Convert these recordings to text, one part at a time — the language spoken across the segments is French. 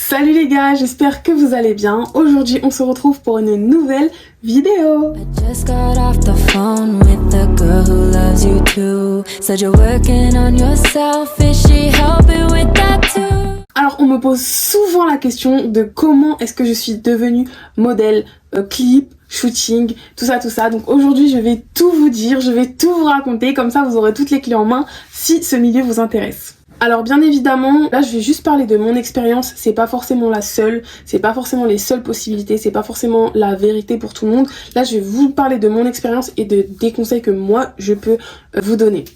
Salut les gars, j'espère que vous allez bien. Aujourd'hui, on se retrouve pour une nouvelle vidéo. I just got off the phone with the girl who loves you too. Said you're working on yourself, is she helping with that too? Alors, on me pose souvent la question de comment est-ce que je suis devenue modèle, clip, shooting, tout ça. Donc aujourd'hui, je vais tout vous dire, je vais tout vous raconter, comme ça vous aurez toutes les clés en main si ce milieu vous intéresse. Alors bien évidemment, là je vais juste parler de mon expérience, c'est pas forcément la seule, c'est pas forcément les seules possibilités, c'est pas forcément la vérité pour tout le monde. Là je vais vous parler de mon expérience et des conseils que moi je peux vous donner.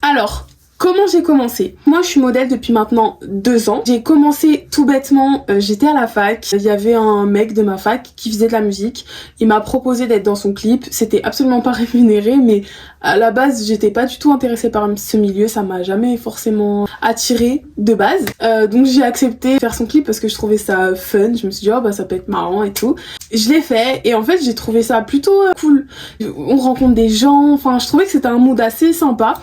Alors, comment j'ai commencé? Moi je suis modèle depuis maintenant 2 ans. J'ai commencé tout bêtement, j'étais à la fac, il y avait un mec de ma fac qui faisait de la musique, il m'a proposé d'être dans son clip, c'était absolument pas rémunéré mais à la base j'étais pas du tout intéressée par ce milieu, ça m'a jamais forcément attirée de base. Donc j'ai accepté de faire son clip parce que je trouvais ça fun, je me suis dit oh bah ça peut être marrant et tout. Je l'ai fait et en fait j'ai trouvé ça plutôt cool. On rencontre des gens, enfin je trouvais que c'était un mood assez sympa.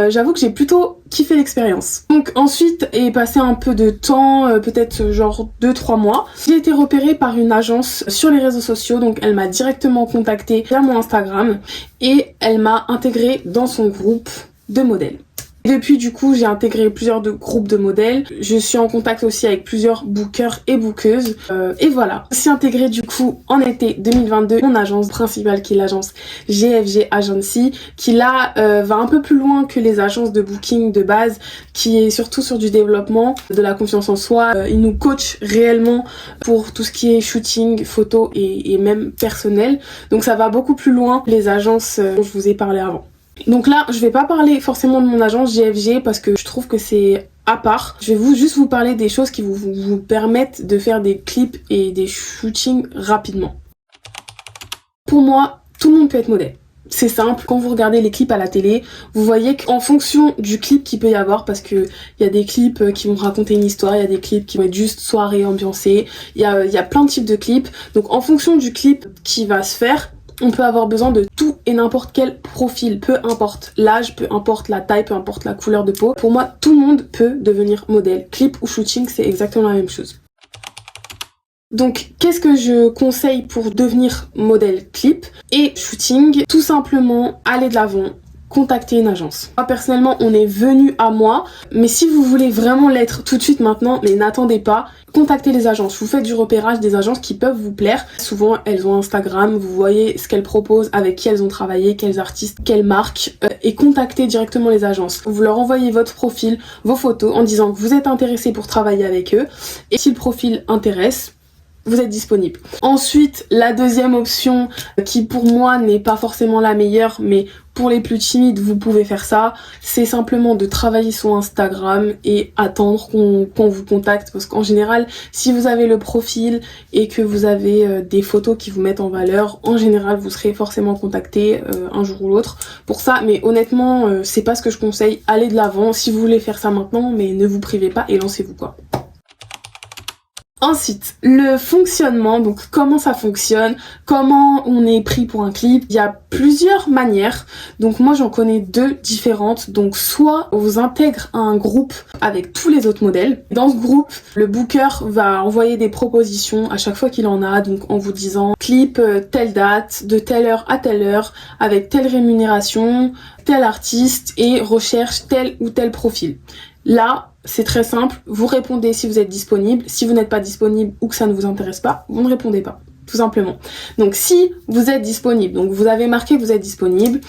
J'avoue que j'ai plutôt kiffé l'expérience. Donc ensuite est passé un peu de temps, peut-être genre 2-3 mois. J'ai été repérée par une agence sur les réseaux sociaux, donc elle m'a directement contactée via mon Instagram et elle m'a intégrée dans son groupe de modèles. Depuis du coup j'ai intégré plusieurs groupes de modèles, je suis en contact aussi avec plusieurs bookers et bookeuses et voilà. Je suis intégrée du coup en été 2022 mon agence principale qui est l'agence GFG Agency qui là va un peu plus loin que les agences de booking de base, qui est surtout sur du développement, de la confiance en soi. Ils nous coachent réellement pour tout ce qui est shooting, photo et même personnel, donc ça va beaucoup plus loin que les agences dont je vous ai parlé avant. Donc là, je vais pas parler forcément de mon agence GFG parce que je trouve que c'est à part. Je vais juste vous parler des choses qui vous permettent de faire des clips et des shootings rapidement. Pour moi, tout le monde peut être modèle. C'est simple, quand vous regardez les clips à la télé, vous voyez qu'en fonction du clip qu'il peut y avoir, parce que il y a des clips qui vont raconter une histoire, il y a des clips qui vont être juste soirée ambiancée, il y a plein de types de clips. Donc en fonction du clip qui va se faire, on peut avoir besoin de tout et n'importe quel profil, peu importe l'âge, peu importe la taille, peu importe la couleur de peau. Pour moi, tout le monde peut devenir modèle. Clip ou shooting, c'est exactement la même chose. Donc, qu'est-ce que je conseille pour devenir modèle clip et shooting? Tout simplement, aller de l'avant. Contacter une agence. Moi personnellement on est venu à moi, mais si vous voulez vraiment l'être tout de suite maintenant, mais n'attendez pas, contactez les agences. Vous faites du repérage des agences qui peuvent vous plaire. Souvent elles ont Instagram, vous voyez ce qu'elles proposent, avec qui elles ont travaillé, quels artistes, quelles marques, et contactez directement les agences. Vous leur envoyez votre profil, vos photos en disant que vous êtes intéressé pour travailler avec eux, et si le profil intéresse, vous êtes disponible. Ensuite, la deuxième option qui pour moi n'est pas forcément la meilleure, mais pour les plus timides, vous pouvez faire ça, c'est simplement de travailler sur Instagram et attendre qu'on vous contacte, parce qu'en général, si vous avez le profil et que vous avez des photos qui vous mettent en valeur, en général, vous serez forcément contacté un jour ou l'autre pour ça, mais honnêtement, c'est pas ce que je conseille. Allez de l'avant si vous voulez faire ça maintenant, mais ne vous privez pas et lancez-vous quoi. Ensuite, le fonctionnement, donc comment ça fonctionne, comment on est pris pour un clip. Il y a plusieurs manières, donc moi j'en connais 2 différentes. Donc soit on vous intègre à un groupe avec tous les autres modèles. Dans ce groupe, le booker va envoyer des propositions à chaque fois qu'il en a, donc en vous disant clip telle date, de telle heure à telle heure, avec telle rémunération, tel artiste et recherche tel ou tel profil. Là, c'est très simple, vous répondez si vous êtes disponible. Si vous n'êtes pas disponible ou que ça ne vous intéresse pas, vous ne répondez pas, tout simplement. Donc si vous êtes disponible, donc vous avez marqué que vous êtes disponible,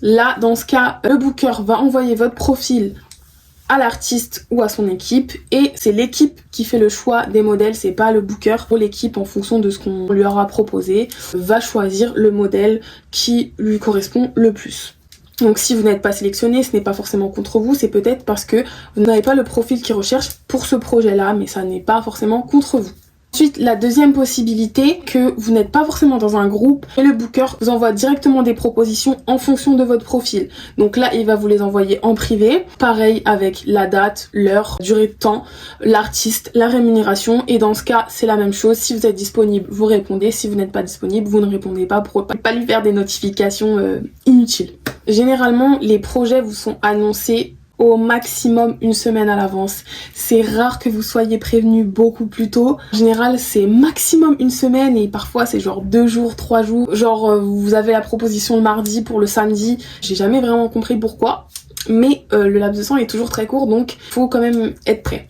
là, dans ce cas, le booker va envoyer votre profil à l'artiste ou à son équipe, et c'est l'équipe qui fait le choix des modèles, c'est pas le booker. Pour l'équipe, en fonction de ce qu'on lui aura proposé, va choisir le modèle qui lui correspond le plus. Donc si vous n'êtes pas sélectionné, ce n'est pas forcément contre vous, c'est peut-être parce que vous n'avez pas le profil qu'ils recherchent pour ce projet-là, mais ça n'est pas forcément contre vous. Ensuite, la deuxième possibilité, que vous n'êtes pas forcément dans un groupe et le booker vous envoie directement des propositions en fonction de votre profil. Donc là, il va vous les envoyer en privé. Pareil avec la date, l'heure, durée de temps, l'artiste, la rémunération. Et dans ce cas, c'est la même chose. Si vous êtes disponible, vous répondez. Si vous n'êtes pas disponible, vous ne répondez pas pour pas lui faire des notifications inutiles. Généralement, les projets vous sont annoncés au maximum une semaine à l'avance. C'est rare que vous soyez prévenu beaucoup plus tôt. En général, c'est maximum une semaine et parfois c'est genre 2 jours, 3 jours. Genre vous avez la proposition le mardi pour le samedi. J'ai jamais vraiment compris pourquoi. Mais le laps de temps est toujours très court, donc faut quand même être prêt.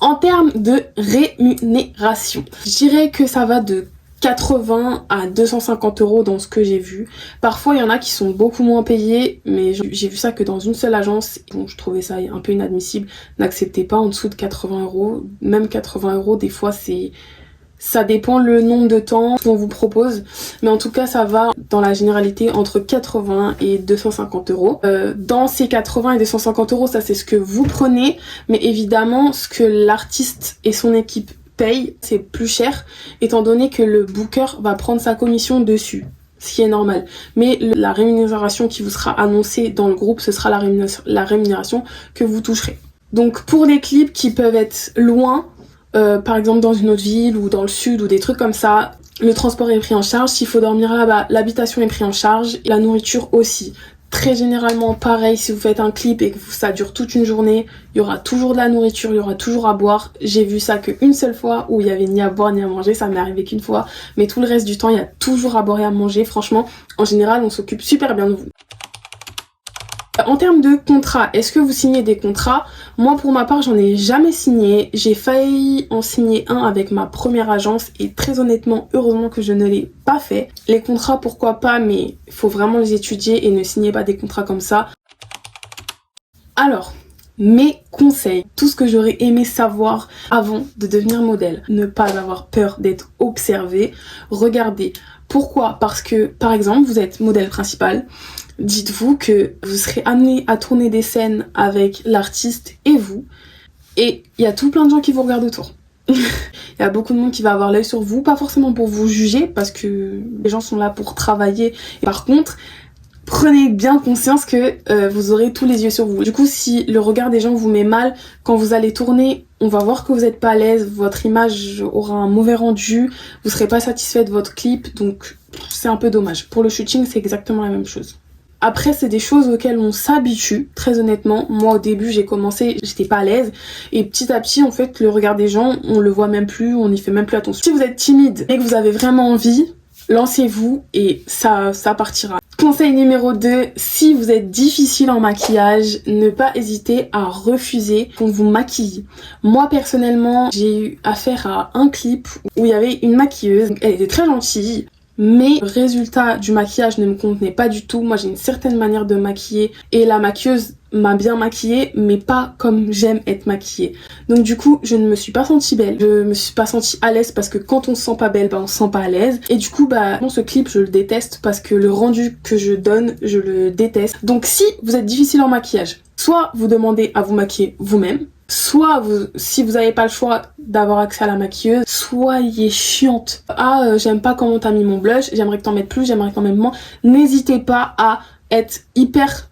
En termes de rémunération, je dirais que ça va de 80 à 250 € dans ce que j'ai vu. Parfois il y en a qui sont beaucoup moins payés, mais j'ai vu ça que dans une seule agence. Bon, je trouvais ça un peu inadmissible. N'acceptez pas en dessous de 80 €. Même 80 € des fois ça dépend le nombre de temps qu'on vous propose, mais en tout cas ça va dans la généralité entre 80 et 250 €. Dans ces 80 et 250 €, ça c'est ce que vous prenez, mais évidemment ce que l'artiste et son équipe paye, c'est plus cher, étant donné que le booker va prendre sa commission dessus, ce qui est normal. Mais la rémunération qui vous sera annoncée dans le groupe, ce sera la rémunération que vous toucherez. Donc pour les clips qui peuvent être loin, par exemple dans une autre ville ou dans le sud ou des trucs comme ça, le transport est pris en charge. S'il faut dormir là-bas, l'habitation est prise en charge, la nourriture aussi. Très généralement pareil, si vous faites un clip et que ça dure toute une journée, il y aura toujours de la nourriture, il y aura toujours à boire. J'ai vu ça qu'une seule fois où il y avait ni à boire ni à manger, ça m'est arrivé qu'une fois, mais tout le reste du temps il y a toujours à boire et à manger. Franchement, en général on s'occupe super bien de vous. En termes de contrat, est-ce que vous signez des contrats? Moi pour ma part j'en ai jamais signé, j'ai failli en signer un avec ma première agence et très honnêtement heureusement que je ne l'ai pas fait. Les contrats pourquoi pas, mais il faut vraiment les étudier et ne signez pas des contrats comme ça. Alors, mes conseils, tout ce que j'aurais aimé savoir avant de devenir modèle. Ne pas avoir peur d'être observé, regardez. Pourquoi? Parce que par exemple vous êtes modèle principal. Dites-vous que vous serez amené à tourner des scènes avec l'artiste et vous. Et il y a tout plein de gens qui vous regardent autour. Il y a beaucoup de monde qui va avoir l'œil sur vous, pas forcément pour vous juger, parce que les gens sont là pour travailler. Et par contre, prenez bien conscience que vous aurez tous les yeux sur vous. Du coup, si le regard des gens vous met mal, quand vous allez tourner, on va voir que vous n'êtes pas à l'aise, votre image aura un mauvais rendu, vous serez pas satisfait de votre clip, donc c'est un peu dommage. Pour le shooting, c'est exactement la même chose. Après, c'est des choses auxquelles on s'habitue, très honnêtement. Moi, au début, j'ai commencé, j'étais pas à l'aise. Et petit à petit, en fait, le regard des gens, on le voit même plus, on n'y fait même plus attention. Si vous êtes timide et que vous avez vraiment envie, lancez-vous et ça partira. Conseil numéro 2, si vous êtes difficile en maquillage, ne pas hésiter à refuser qu'on vous maquille. Moi, personnellement, j'ai eu affaire à un clip où il y avait une maquilleuse. Elle était très gentille. Mais le résultat du maquillage ne me convenait pas du tout. Moi j'ai une certaine manière de maquiller et la maquilleuse m'a bien maquillée mais pas comme j'aime être maquillée. Donc du coup je ne me suis pas sentie belle, je me suis pas sentie à l'aise parce que quand on se sent pas belle, on se sent pas à l'aise. Et du coup bon, ce clip je le déteste parce que le rendu que je donne je le déteste. Donc si vous êtes difficile en maquillage, soit vous demandez à vous maquiller vous-même, soit si vous n'avez pas le choix d'avoir accès à la maquilleuse, soyez chiante. J'aime pas comment t'as mis mon blush, j'aimerais que t'en mettes plus, j'aimerais que t'en mettes moins. N'hésitez pas à être hyper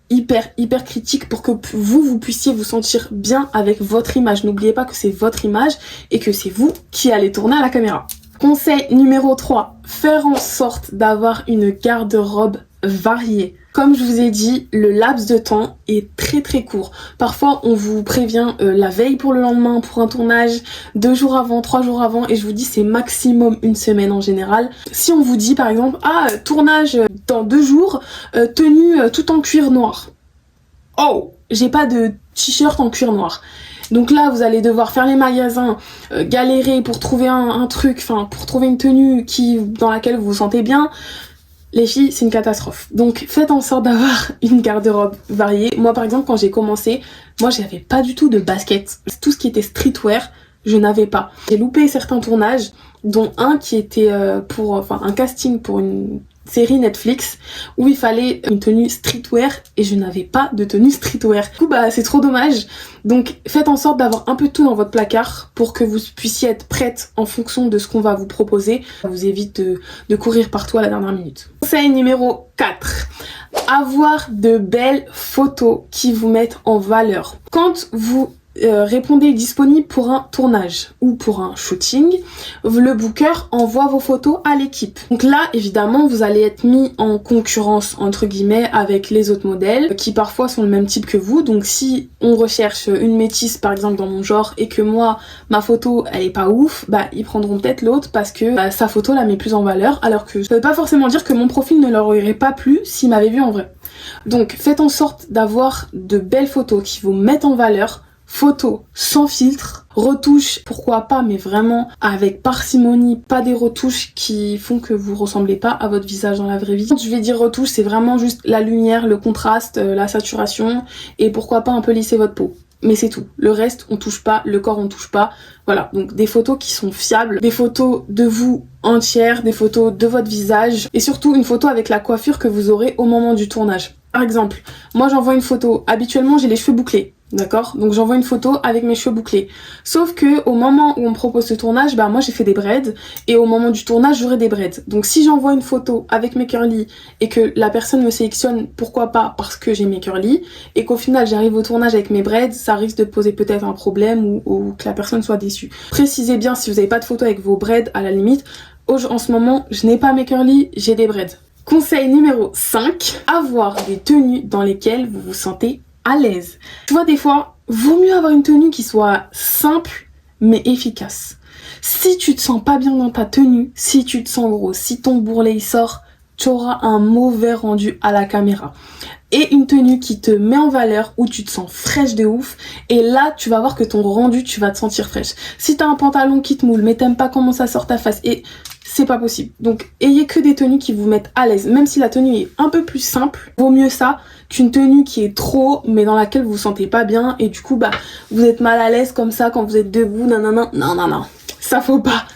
critique pour que vous puissiez vous sentir bien avec votre image. N'oubliez pas que c'est votre image et que c'est vous qui allez tourner à la caméra. Conseil numéro 3, faire en sorte d'avoir une garde-robe variée. Comme je vous ai dit, le laps de temps est très court. Parfois, on vous prévient la veille pour le lendemain pour un tournage, 2 jours avant, 3 jours avant, et je vous dis c'est maximum une semaine en général. Si on vous dit par exemple, tournage dans 2 jours, tenue tout en cuir noir. Oh, j'ai pas de t-shirt en cuir noir. Donc là, vous allez devoir faire les magasins, galérer pour trouver un truc, enfin pour trouver une tenue dans laquelle vous vous sentez bien. Les filles, c'est une catastrophe. Donc faites en sorte d'avoir une garde-robe variée. Moi par exemple, quand j'ai commencé, j'avais pas du tout de basket. Tout ce qui était streetwear, je n'avais pas. J'ai loupé certains tournages, dont un qui était un casting pour une série Netflix où il fallait une tenue streetwear et je n'avais pas de tenue streetwear. Du coup c'est trop dommage. Donc faites en sorte d'avoir un peu de tout dans votre placard pour que vous puissiez être prête en fonction de ce qu'on va vous proposer. Ça vous évite de courir partout à la dernière minute. Conseil numéro 4. Avoir de belles photos qui vous mettent en valeur. Quand vous répondez disponible pour un tournage ou pour un shooting, le booker envoie vos photos à l'équipe. Donc là, évidemment, vous allez être mis en concurrence, entre guillemets, avec les autres modèles qui parfois sont le même type que vous. Donc si on recherche une métisse, par exemple, dans mon genre et que moi, ma photo, elle est pas ouf, bah ils prendront peut-être l'autre parce que sa photo la met plus en valeur, alors que ça veut pas forcément dire que mon profil ne leur aurait pas plu s'ils m'avaient vu en vrai. Donc faites en sorte d'avoir de belles photos qui vous mettent en valeur. Photos sans filtre, retouches, pourquoi pas, mais vraiment avec parcimonie, pas des retouches qui font que vous ressemblez pas à votre visage dans la vraie vie. Quand je vais dire retouche, c'est vraiment juste la lumière, le contraste, la saturation et pourquoi pas un peu lisser votre peau. Mais c'est tout. Le reste, on touche pas, le corps on touche pas. Voilà, donc des photos qui sont fiables, des photos de vous entière, des photos de votre visage et surtout une photo avec la coiffure que vous aurez au moment du tournage. Par exemple, moi j'envoie une photo, habituellement j'ai les cheveux bouclés. D'accord? Donc j'envoie une photo avec mes cheveux bouclés. Sauf que au moment où on me propose ce tournage, bah moi j'ai fait des braids et au moment du tournage j'aurai des braids. Donc si j'envoie une photo avec mes curly et que la personne me sélectionne, pourquoi pas parce que j'ai mes curly, et qu'au final j'arrive au tournage avec mes braids, ça risque de poser peut-être un problème ou que la personne soit déçue. Précisez bien si vous n'avez pas de photo avec vos braids à la limite. En ce moment, je n'ai pas mes curly, j'ai des braids. Conseil numéro 5, avoir des tenues dans lesquelles vous vous sentez à l'aise. Tu vois, des fois, vaut mieux avoir une tenue qui soit simple mais efficace. Si tu te sens pas bien dans ta tenue, si tu te sens gros, si ton bourrelet sort, tu auras un mauvais rendu à la caméra. Et une tenue qui te met en valeur, où tu te sens fraîche de ouf, et là tu vas voir que ton rendu, tu vas te sentir fraîche. Si t'as un pantalon qui te moule mais t'aimes pas comment ça sort ta face, et c'est pas possible. Donc ayez que des tenues qui vous mettent à l'aise. Même si la tenue est un peu plus simple, vaut mieux ça qu'une tenue qui est trop mais dans laquelle vous vous sentez pas bien et du coup bah vous êtes mal à l'aise comme ça quand vous êtes debout, nanana. Non. Ça faut pas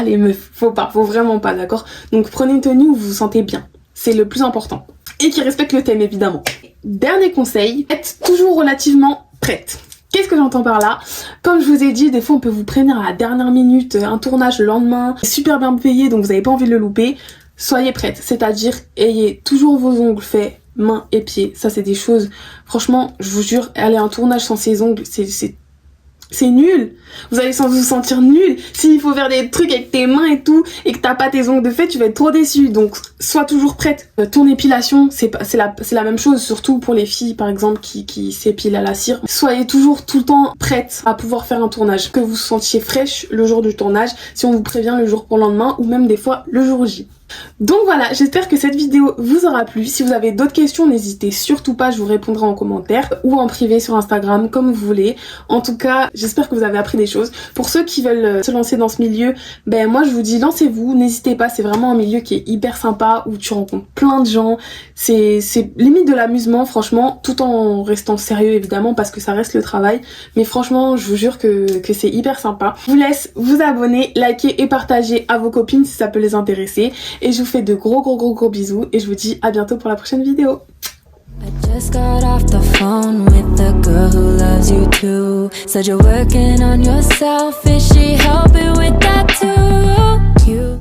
les meufs, faut vraiment pas, d'accord? Donc prenez une tenue où vous vous sentez bien. C'est le plus important. Et qui respecte le thème évidemment. Dernier conseil, être toujours relativement prête. Qu'est-ce que j'entends par là? Comme je vous ai dit, des fois on peut vous prévenir à la dernière minute, un tournage le lendemain, super bien payé donc vous n'avez pas envie de le louper. Soyez prête, c'est-à-dire ayez toujours vos ongles faits, mains et pieds. Ça c'est des choses, franchement, je vous jure, aller à un tournage sans ses ongles, c'est nul. Vous allez vous sentir nul. S'il faut faire des trucs avec tes mains et tout, et que t'as pas tes ongles de fait, tu vas être trop déçu. Donc, sois toujours prête. Ton épilation, c'est la même chose, surtout pour les filles, par exemple, qui s'épilent à la cire. Soyez toujours tout le temps prête à pouvoir faire un tournage. Que vous vous sentiez fraîche le jour du tournage, si on vous prévient le jour pour le lendemain, ou même des fois le jour J. Donc voilà, j'espère que cette vidéo vous aura plu. Si vous avez d'autres questions, n'hésitez surtout pas, je vous répondrai en commentaire ou en privé sur Instagram, comme vous voulez. En tout cas, j'espère que vous avez appris des choses. Pour ceux qui veulent se lancer dans ce milieu, ben moi je vous dis lancez-vous, n'hésitez pas, c'est vraiment un milieu qui est hyper sympa, où tu rencontres plein de gens. C'est limite de l'amusement, franchement, tout en restant sérieux évidemment, parce que ça reste le travail. Mais franchement, je vous jure que c'est hyper sympa. Je vous laisse vous abonner, liker et partager à vos copines si ça peut les intéresser. Et je vous fais de gros bisous et je vous dis à bientôt pour la prochaine vidéo. I just got off the phone with the girl who loves you too. Said you're working on yourself, is she helping with that too?